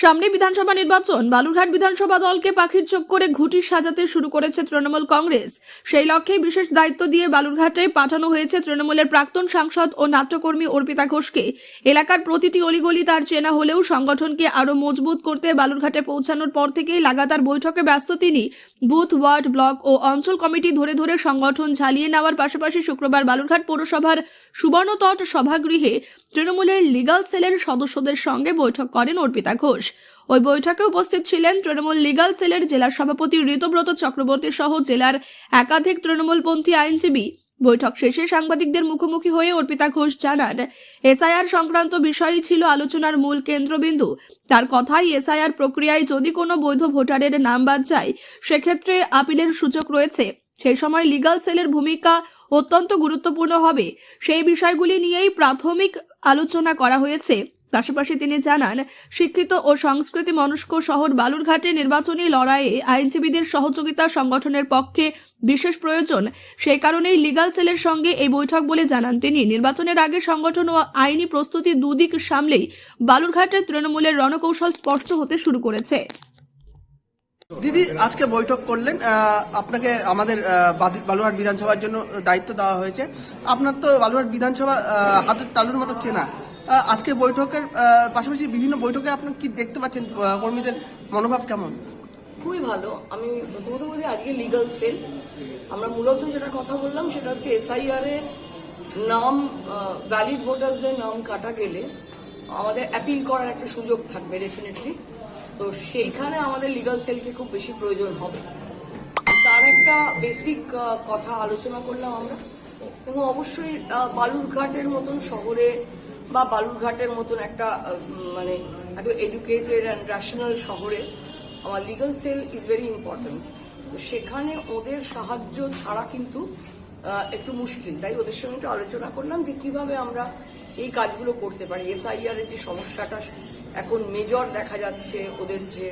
সামনে বিধানসভা নির্বাচন, বালুরঘাট বিধানসভা দলকে পাখির চোখ করে ঘুঁটি সাজাতে শুরু করেছে তৃণমূল কংগ্রেস। সেই লক্ষ্যে বিশেষ দায়িত্ব দিয়ে বালুরঘাটে পাঠানো হয়েছে তৃণমূলের প্রাক্তন সাংসদ ও নাট্যকর্মী অর্পিতা ঘোষকে। এলাকার প্রতিটি অলিগলি তার চেনা হলেও সংগঠনকে আরও মজবুত করতে বালুরঘাটে পৌঁছানোর পর থেকেই লাগাতার বৈঠকে ব্যস্ত তিনি। বুথ, ওয়ার্ড, ব্লক ও অঞ্চল কমিটি ধরে ধরে সংগঠন ঝালিয়ে নেওয়ার পাশাপাশি শুক্রবার বালুরঘাট পৌরসভার সুবর্ণতট সভাগৃহে তৃণমূলের লিগ্যাল সেলের সদস্যদের সঙ্গে বৈঠক করেন অর্পিতা ঘোষ। ওই বৈঠকে উপস্থিত ছিলেন তৃণমূল লিগ্যাল সেলের জেলা সভাপতি ঋতব্রত চক্রবর্তী সহ জেলার একাধিক তৃণমূলপন্থী আইনজীবী। বৈঠক শেষে সাংবাদিকদের মুখোমুখি হয়ে অর্পিতা ঘোষ জানান, এসআইআর সংক্রান্ত বিষয়ই ছিল আলোচনার মূল কেন্দ্রবিন্দু। তার কথাই, এসআইআর প্রক্রিয়ায় যদি কোনো বৈধ ভোটারের নাম বাদ যায় সেক্ষেত্রে আপিলের সুযোগ রয়েছে। সেই সময় লিগ্যাল সেলের ভূমিকা অত্যন্ত গুরুত্বপূর্ণ হবে। সেই বিষয়গুলি নিয়েই প্রাথমিক আলোচনা করা হয়েছে। পাশাপাশি তিনি জানান, শিক্ষিত ও সংস্কৃতি মনস্ক শহর বালুরঘাটে নির্বাচনী লড়াইয়ে আইনজীবীদের সহযোগিতা সংগঠনের পক্ষে বিশেষ প্রয়োজন। সেই কারণেই লিগ্যাল সেলের সঙ্গে এই বৈঠক বলে জানান তিনি। নির্বাচনের আগে সংগঠন ও আইনি প্রস্তুতি দুদিক সামলেই বালুরঘাটে তৃণমূলের রণকৌশল স্পষ্ট হতে শুরু করেছে। দিদি, আজকে বৈঠক করলেন, আপনাকে আমাদের বালুরঘাট বিধানসভার জন্য দায়িত্ব দেওয়া হয়েছে। আপনার তো বালুরঘাট বিধানসভা হাতের তালুর মতো চেনা। আজকে বৈঠকের পাশাপাশি বিভিন্ন বৈঠকে আপনি কি দেখতে পাচ্ছেন, কর্মীদের মনোভাব কেমন? খুবই ভালো। আমি প্রথমত বলি, আজকে লিগ্যাল সেল আমরা মূলত যেটা কথা বললাম সেটা হচ্ছে এসআইআর এর নাম, ভ্যালিড ভোটার্সদের নাম কাটা গেলে আমাদের অ্যাপিল করার একটা সুযোগ থাকবে ডেফিনেটলি। তো সেইখানে আমাদের লিগ্যাল সেলকে খুব বেশি প্রয়োজন হবে। তার একটা বেসিক কথা আলোচনা করলাম আমরা, এবং অবশ্যই বালুরঘাটের মতন শহরে বা বালুরঘাটের মতন একটা মানে এত এডুকেটেড অ্যান্ড ন্যাশনাল শহরে আমার legal cell is very important. তো সেখানে ওদের সাহায্য ছাড়া কিন্তু একটু মুশকিল। তাই ওদের সঙ্গে একটু আলোচনা করলাম যে কিভাবে আমরা এই কাজগুলো করতে পারি। এসআইআর এর যে সমস্যাটা এখন মেজর দেখা যাচ্ছে, ওদের যে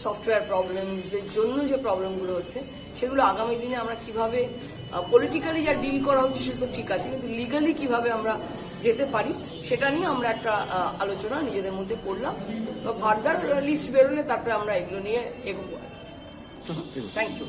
সফটওয়্যার প্রবলেমসের জন্য যে প্রবলেমগুলো হচ্ছে, সেগুলো আগামী দিনে আমরা কিভাবে পলিটিক্যালি যা ডিল করা হচ্ছে সেটা তো ঠিক আছে, কিন্তু লিগালি কিভাবে আমরা যেতে পারি সেটা নিয়ে আমরা একটা আলোচনা নিজেদের মধ্যে করলাম। ফার্দার লিস্ট বেরোলে তারপরে আমরা এগুলো নিয়ে এগোবো। Thank you.